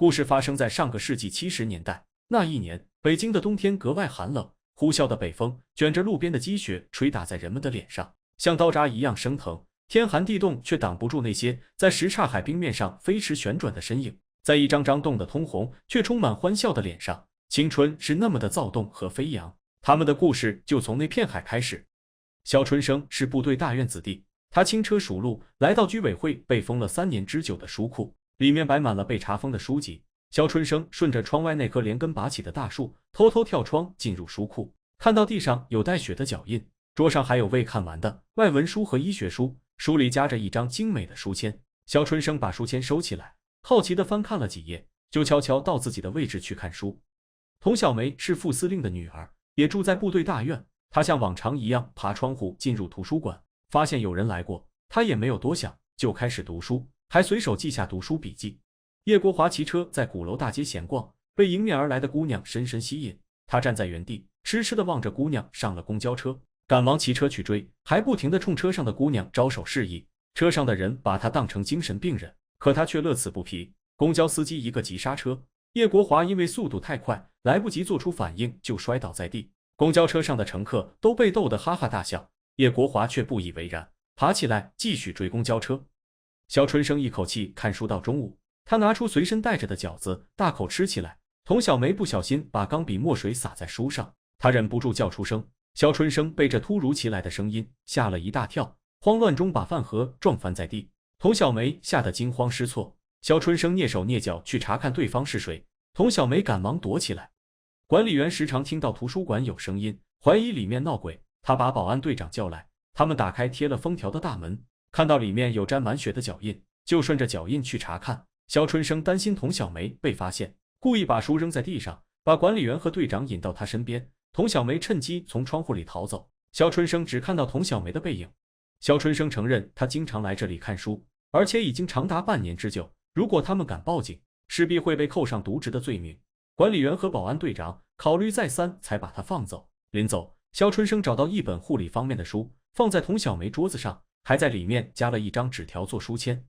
故事发生在上个世纪70年代。那一年，北京的冬天格外寒冷，呼啸的北风卷着路边的积雪吹打在人们的脸上，像刀扎一样生疼。天寒地冻，却挡不住那些在什刹海冰面上飞驰旋转的身影。在一张张冻得通红却充满欢笑的脸上，青春是那么的躁动和飞扬。他们的故事就从那片海开始。肖春生是部队大院子弟，他轻车熟路来到居委会被封了3年之久的书库，里面摆满了被查封的书籍。肖春生顺着窗外那棵连根拔起的大树，偷偷跳窗进入书库，看到地上有带血的脚印，桌上还有未看完的外文书和医学书，书里夹着一张精美的书签。肖春生把书签收起来，好奇地翻看了几页，就悄悄到自己的位置去看书。童小梅是副司令的女儿，也住在部队大院。她像往常一样爬窗户进入图书馆，发现有人来过，她也没有多想，就开始读书，还随手记下读书笔记。叶国华骑车在鼓楼大街闲逛，被迎面而来的姑娘深深吸引，他站在原地，痴痴地望着姑娘上了公交车，赶忙骑车去追，还不停地冲车上的姑娘招手示意。车上的人把他当成精神病人，可他却乐此不疲。公交司机一个急刹车，叶国华因为速度太快，来不及做出反应就摔倒在地。公交车上的乘客都被逗得哈哈大笑，叶国华却不以为然，爬起来继续追公交车。肖春生一口气看书到中午，他拿出随身带着的饺子大口吃起来。童小梅不小心把钢笔墨水洒在书上，他忍不住叫出声。肖春生被这突如其来的声音吓了一大跳，慌乱中把饭盒撞翻在地。童小梅吓得惊慌失措，肖春生蹑手蹑脚去查看对方是谁，童小梅赶忙躲起来。管理员时常听到图书馆有声音，怀疑里面闹鬼，他把保安队长叫来，他们打开贴了封条的大门，看到里面有沾满血的脚印，就顺着脚印去查看。肖春生担心童小梅被发现，故意把书扔在地上，把管理员和队长引到他身边。童小梅趁机从窗户里逃走，肖春生只看到童小梅的背影。肖春生承认他经常来这里看书，而且已经长达半年之久，如果他们敢报警，势必会被扣上渎职的罪名。管理员和保安队长考虑再三，才把他放走。临走，肖春生找到一本护理方面的书，放在童小梅桌子上，还在里面加了一张纸条做书签。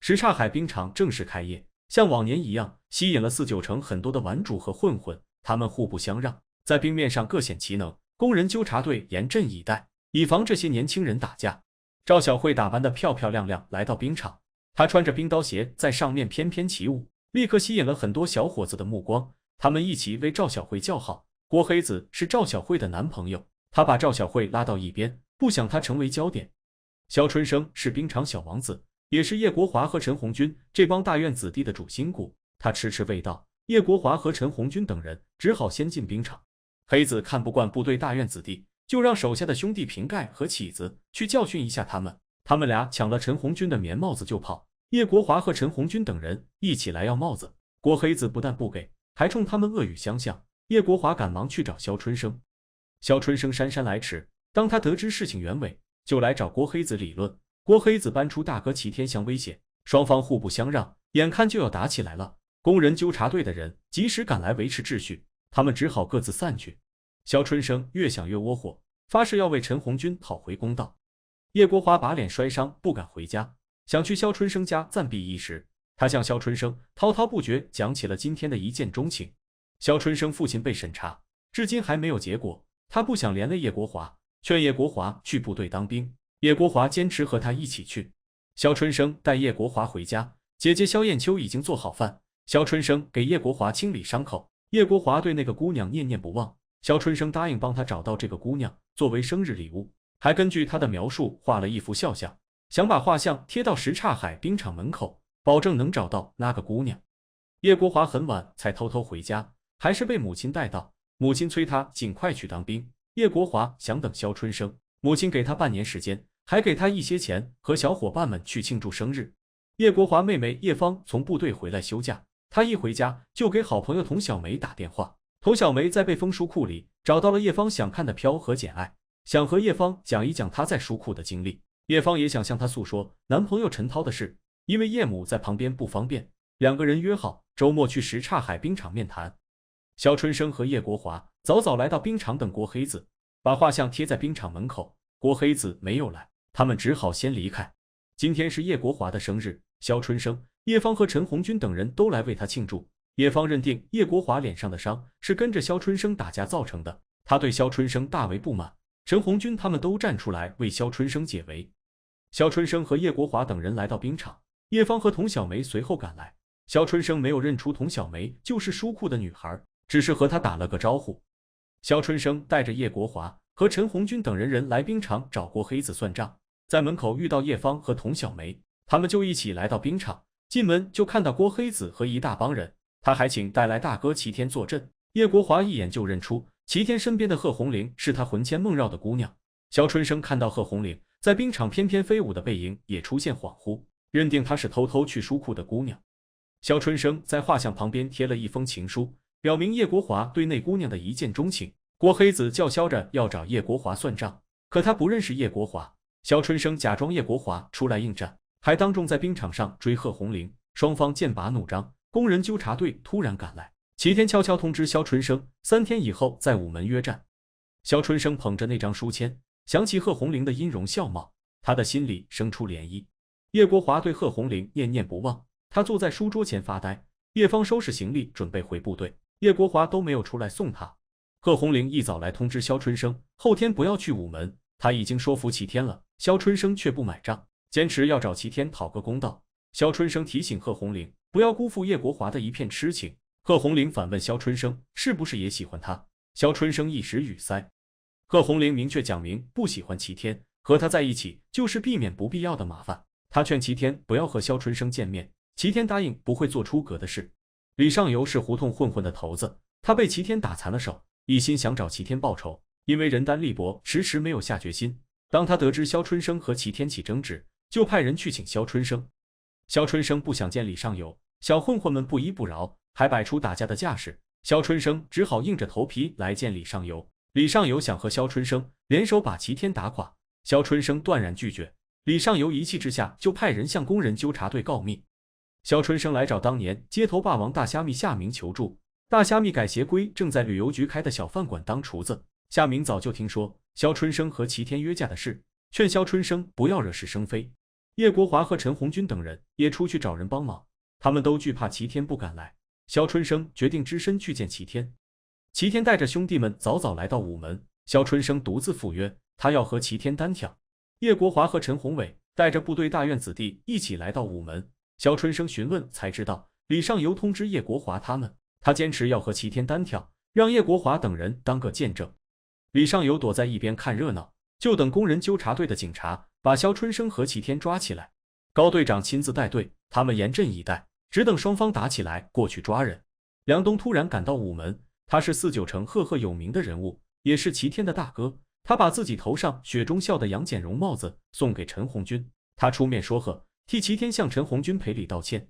什刹海冰场正式开业，像往年一样，吸引了4、9成很多的玩主和混混，他们互不相让，在冰面上各显其能。工人纠察队严阵以待，以防这些年轻人打架。赵小慧打扮得漂漂亮亮来到冰场，她穿着冰刀鞋在上面翩翩起舞，立刻吸引了很多小伙子的目光。他们一起为赵小慧叫好。郭黑子是赵小慧的男朋友，他把赵小慧拉到一边，不想她成为焦点。肖春生是冰场小王子，也是叶国华和陈红军这帮大院子弟的主心骨。他迟迟未到，叶国华和陈红军等人只好先进冰场。黑子看不惯部队大院子弟，就让手下的兄弟瓶盖和起子去教训一下他们。他们俩抢了陈红军的棉帽子就跑，叶国华和陈红军等人一起来要帽子，郭黑子不但不给，还冲他们恶语相向。叶国华赶忙去找肖春生，肖春生姗姗来迟，当他得知事情原委，就来找郭黑子理论。郭黑子搬出大哥齐天祥威胁，双方互不相让，眼看就要打起来了。工人纠察队的人及时赶来维持秩序，他们只好各自散去。肖春生越想越窝火，发誓要为陈红军讨回公道。叶国华把脸摔伤，不敢回家，想去肖春生家暂避一时。他向肖春生滔滔不绝讲起了今天的一见钟情。肖春生父亲被审查，至今还没有结果，他不想连累叶国华，劝叶国华去部队当兵。叶国华坚持和他一起去。肖春生带叶国华回家，姐姐肖艳秋已经做好饭，肖春生给叶国华清理伤口。叶国华对那个姑娘念念不忘，肖春生答应帮他找到这个姑娘作为生日礼物，还根据他的描述画了一幅肖像，想把画像贴到什刹海冰场门口，保证能找到那个姑娘。叶国华很晚才偷偷回家，还是被母亲带到。母亲催他尽快去当兵，叶国华想等肖春生，母亲给他半年时间，还给他一些钱和小伙伴们去庆祝生日。叶国华妹妹叶芳从部队回来休假，她一回家就给好朋友童小梅打电话。童小梅在被封书库里找到了叶芳想看的《飘》和《简爱》，想和叶芳讲一讲她在书库的经历。叶芳也想向她诉说男朋友陈涛的事，因为叶母在旁边不方便，两个人约好周末去什刹海冰场面谈。肖春生和叶国华早早来到冰场等郭黑子，把画像贴在冰场门口。郭黑子没有来，他们只好先离开。今天是叶国华的生日，肖春生、叶芳和陈红军等人都来为他庆祝。叶芳认定叶国华脸上的伤是跟着肖春生打架造成的，他对肖春生大为不满。陈红军他们都站出来为肖春生解围。肖春生和叶国华等人来到冰场，叶芳和童小梅随后赶来。肖春生没有认出童小梅就是书库的女孩，只是和她打了个招呼。肖春生带着叶国华和陈红军等人来冰场找郭黑子算账，在门口遇到叶芳和童小梅，他们就一起来到冰场。进门就看到郭黑子和一大帮人，他还请带来大哥齐天坐镇。叶国华一眼就认出齐天身边的贺红玲是他魂牵梦绕的姑娘。肖春生看到贺红玲在冰场翩翩飞舞的背影也出现恍惚，认定她是偷偷去书库的姑娘。肖春生在画像旁边贴了一封情书，表明叶国华对那姑娘的一见钟情。郭黑子叫嚣着要找叶国华算账，可他不认识叶国华。肖春生假装叶国华出来应战，还当众在冰场上追贺红玲，双方剑拔弩张。工人纠察队突然赶来，齐天悄悄通知肖春生，3天以后在午门约战。肖春生捧着那张书签，想起贺红玲的音容笑貌，他的心里生出涟漪。叶国华对贺红玲念念不忘，他坐在书桌前发呆。叶芳收拾行李准备回部队，叶国华都没有出来送他。贺红玲一早来通知肖春生，后天不要去午门，他已经说服齐天了。肖春生却不买账，坚持要找齐天讨个公道。肖春生提醒贺红玲不要辜负叶国华的一片痴情。贺红玲反问肖春生是不是也喜欢他，肖春生一时语塞。贺红玲明确讲明不喜欢齐天，和他在一起就是避免不必要的麻烦。他劝齐天不要和肖春生见面，齐天答应不会做出格的事。李尚游是胡同混混的头子，他被齐天打残了手，一心想找齐天报仇，因为人单力薄，迟迟没有下决心。当他得知肖春生和齐天起争执，就派人去请肖春生。肖春生不想见李尚游，小混混们不依不饶，还摆出打架的架势。肖春生只好硬着头皮来见李尚游。李尚游想和肖春生联手把齐天打垮，肖春生断然拒绝。李尚游一气之下就派人向工人纠察队告密。肖春生来找当年街头霸王大虾米夏明求助。大虾米改邪归正在旅游局开的小饭馆当厨子。夏明早就听说肖春生和齐天约架的事，劝肖春生不要惹是生非。叶国华和陈红军等人也出去找人帮忙，他们都惧怕齐天不敢来。肖春生决定只身去见齐天。齐天带着兄弟们早早来到午门，肖春生独自赴约，他要和齐天单挑。叶国华和陈宏伟带着部队大院子弟一起来到午门，肖春生询问才知道李尚游通知叶国华他们，他坚持要和齐天单挑，让叶国华等人当个见证。李尚游躲在一边看热闹，就等工人纠察队的警察把肖春生和齐天抓起来。高队长亲自带队，他们严阵以待，只等双方打起来过去抓人。梁东突然赶到午门，他是4·9城赫赫有名的人物，也是齐天的大哥。他把自己头上雪中笑的杨戬绒帽子送给陈红军，他出面说和，替齐天向陈红军赔礼道歉。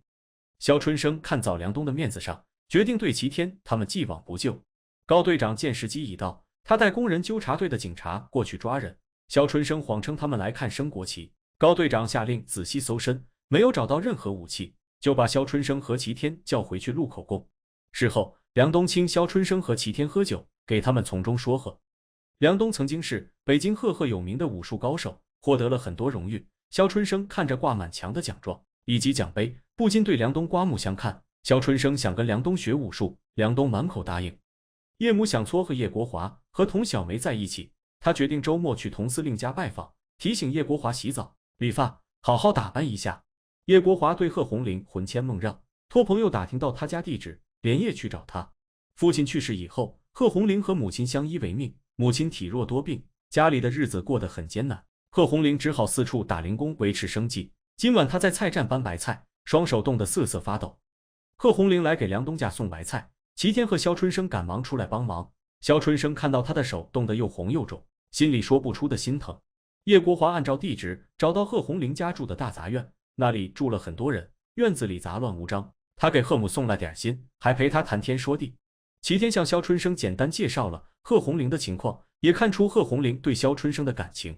肖春生看在梁东的面子上，决定对齐天他们既往不咎。高队长见时机已到，他带工人纠察队的警察过去抓人。肖春生谎称他们来看升国旗，高队长下令仔细搜身，没有找到任何武器，就把肖春生和齐天叫回去录口供。事后，梁东请肖春生和齐天喝酒，给他们从中说和。梁东曾经是北京赫赫有名的武术高手，获得了很多荣誉。肖春生看着挂满墙的奖状以及奖杯，不禁对梁东刮目相看。肖春生想跟梁东学武术，梁东满口答应。叶母想撮合叶国华和童小梅在一起，他决定周末去童司令家拜访，提醒叶国华洗澡、理发，好好打扮一下。叶国华对贺红玲魂牵梦绕，托朋友打听到他家地址，连夜去找他。父亲去世以后，贺红玲和母亲相依为命，母亲体弱多病，家里的日子过得很艰难。贺红玲只好四处打零工维持生计。今晚她在菜站搬白菜，双手冻得瑟瑟发抖。贺红玲来给梁东家送白菜，齐天和肖春生赶忙出来帮忙。肖春生看到他的手冻得又红又肿，心里说不出的心疼。叶国华按照地址找到贺红玲家住的大杂院，那里住了很多人，院子里杂乱无章。他给贺母送了点心，还陪他谈天说地。齐天向肖春生简单介绍了贺红玲的情况，也看出贺红玲对肖春生的感情。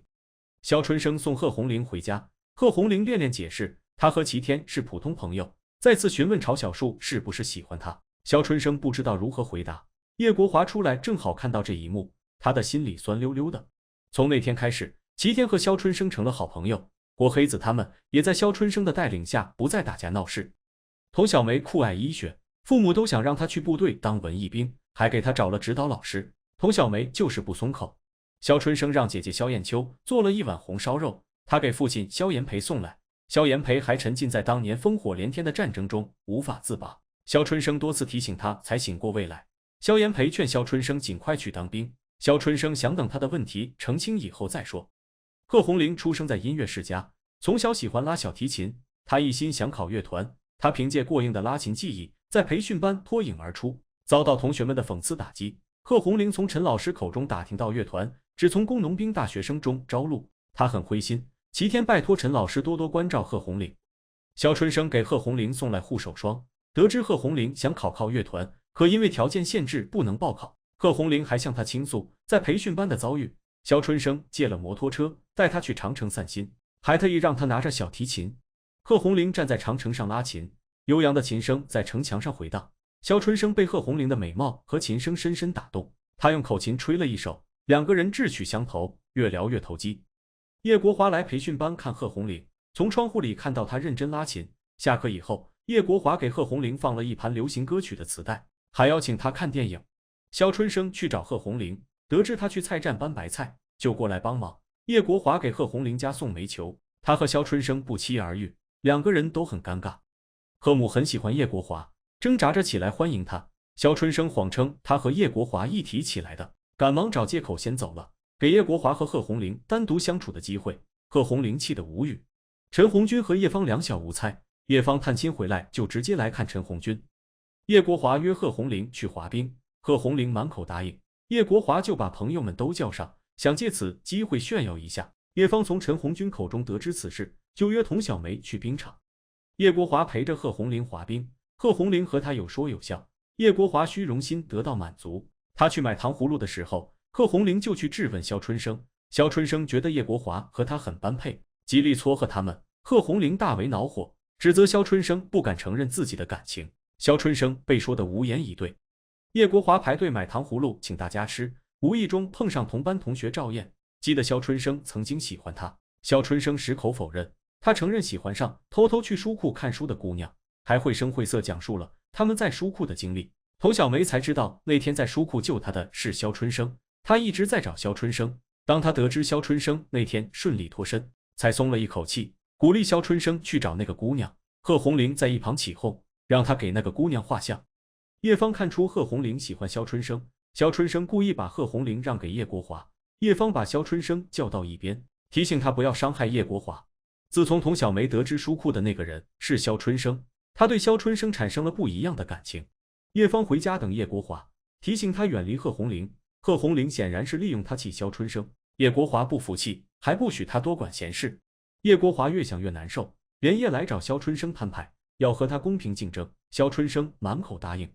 肖春生送贺红玲回家，贺红玲恋恋解释，他和齐天是普通朋友。再次询问曹小树是不是喜欢他，肖春生不知道如何回答。叶国华出来正好看到这一幕，他的心里酸溜溜的。从那天开始，齐天和肖春生成了好朋友，郭黑子他们也在肖春生的带领下不再打架闹事。童小梅酷爱医学，父母都想让她去部队当文艺兵，还给她找了指导老师。童小梅就是不松口。肖春生让姐姐肖艳秋做了一碗红烧肉，他给父亲肖炎培送来。肖炎培还沉浸在当年烽火连天的战争中，无法自拔。肖春生多次提醒他，才醒过味来。肖炎培劝肖春生尽快去当兵，肖春生想等他的问题澄清以后再说。贺红玲出生在音乐世家，从小喜欢拉小提琴，他一心想考乐团。他凭借过硬的拉琴技艺，在培训班脱颖而出，遭到同学们的讽刺打击。贺红玲从陈老师口中打听到乐团只从工农兵大学生中招录，他很灰心，齐天拜托陈老师多多关照贺红玲。肖春生给贺红玲送来护手霜，得知贺红玲想考乐团，可因为条件限制不能报考。贺红玲还向他倾诉在培训班的遭遇，肖春生借了摩托车带他去长城散心，还特意让他拿着小提琴。贺红玲站在长城上拉琴，悠扬的琴声在城墙上回荡。肖春生被贺红玲的美貌和琴声深深打动，他用口琴吹了一首，两个人志趣相投，越聊越投机。叶国华来培训班看贺红玲，从窗户里看到她认真拉琴。下课以后，叶国华给贺红玲放了一盘流行歌曲的磁带，还邀请她看电影。肖春生去找贺红玲，得知她去菜站搬白菜，就过来帮忙。叶国华给贺红玲家送煤球，他和肖春生不期而遇，两个人都很尴尬。贺母很喜欢叶国华，挣扎着起来欢迎他。肖春生谎称他和叶国华一提起来的，赶忙找借口先走了，给叶国华和贺红玲单独相处的机会。贺红玲气得无语。陈红军和叶芳两小无猜，叶芳探亲回来就直接来看陈红军。叶国华约贺红玲去滑冰，贺红玲满口答应，叶国华就把朋友们都叫上，想借此机会炫耀一下。叶芳从陈红军口中得知此事，就约童小梅去冰场。叶国华陪着贺红玲滑冰，贺红玲和他有说有笑。叶国华虚荣心得到满足，他去买糖葫芦的时候，贺红玲就去质问肖春生。肖春生觉得叶国华和他很般配，极力撮合他们。贺红玲大为恼火，指责肖春生不敢承认自己的感情。肖春生被说得无言以对。叶国华排队买糖葫芦请大家吃，无意中碰上同班同学赵燕，记得肖春生曾经喜欢她。肖春生矢口否认，他承认喜欢上偷偷去书库看书的姑娘，还绘声绘色讲述了他们在书库的经历。童小梅才知道那天在书库救她的是肖春生，她一直在找肖春生。当她得知肖春生那天顺利脱身，才松了一口气，鼓励肖春生去找那个姑娘。贺红玲在一旁起哄，让他给那个姑娘画像。叶芳看出贺红玲喜欢肖春生，肖春生故意把贺红玲让给叶国华。叶芳把肖春生叫到一边，提醒他不要伤害叶国华。自从童小梅得知书库的那个人是肖春生，她对肖春生产生了不一样的感情。叶芳回家等叶国华，提醒他远离贺红玲。贺红玲显然是利用他气肖春生。叶国华不服气，还不许他多管闲事。叶国华越想越难受，连夜来找肖春生摊牌，要和他公平竞争。肖春生满口答应。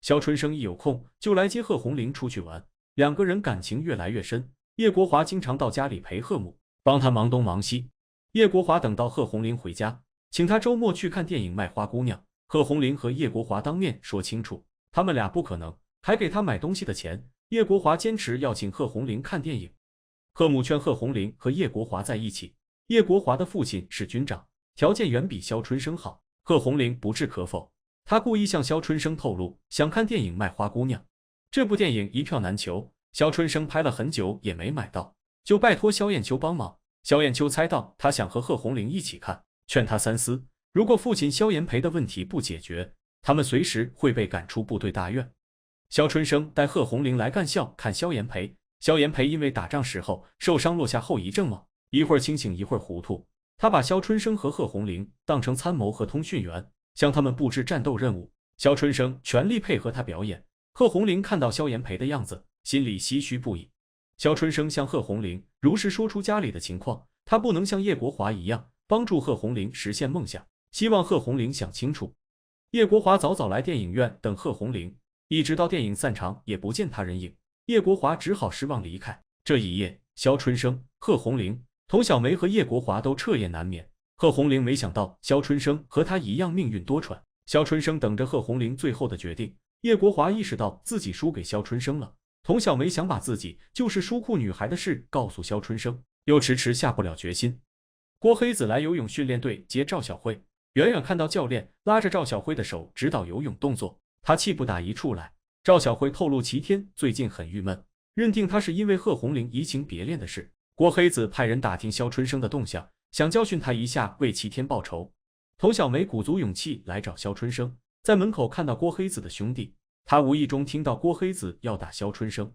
肖春生一有空就来接贺红玲出去玩，两个人感情越来越深。叶国华经常到家里陪贺母，帮他忙东忙西。叶国华等到贺红玲回家，请他周末去看电影《卖花姑娘》。贺红玲和叶国华当面说清楚，他们俩不可能，还给他买东西的钱。叶国华坚持要请贺红玲看电影。贺母劝贺红玲和叶国华在一起。叶国华的父亲是军长，条件远比肖春生好，贺红玲不置可否。他故意向肖春生透露想看电影《卖花姑娘》，这部电影一票难求，肖春生拍了很久也没买到，就拜托肖艳秋帮忙。肖艳秋猜到他想和贺红玲一起看，劝他三思，如果父亲肖炎培的问题不解决，他们随时会被赶出部队大院。肖春生带贺红玲来干校看肖炎培。肖炎培因为打仗时候受伤落下后遗症嘛，一会儿清醒一会儿糊涂。他把肖春生和贺红玲当成参谋和通讯员，向他们布置战斗任务。肖春生全力配合他表演。贺红玲看到肖炎培的样子，心里唏嘘不已。肖春生向贺红玲如实说出家里的情况，他不能像叶国华一样帮助贺红玲实现梦想，希望贺红玲想清楚。叶国华早早来电影院等贺红玲，一直到电影散场也不见他人影。叶国华只好失望离开。这一夜，肖春生、贺红玲、童小梅和叶国华都彻夜难眠。贺红玲没想到肖春生和他一样命运多舛。肖春生等着贺红玲最后的决定。叶国华意识到自己输给肖春生了。童小梅想把自己就是书库女孩的事告诉肖春生，又迟迟下不了决心。郭黑子来游泳训练队接赵小慧，远远看到教练拉着赵小辉的手指导游泳动作，他气不打一处来。赵小辉透露齐天最近很郁闷，认定他是因为贺红玲移情别恋的事。郭黑子派人打听肖春生的动向，想教训他一下，为齐天报仇。童小梅鼓足勇气来找肖春生，在门口看到郭黑子的兄弟，他无意中听到郭黑子要打肖春生，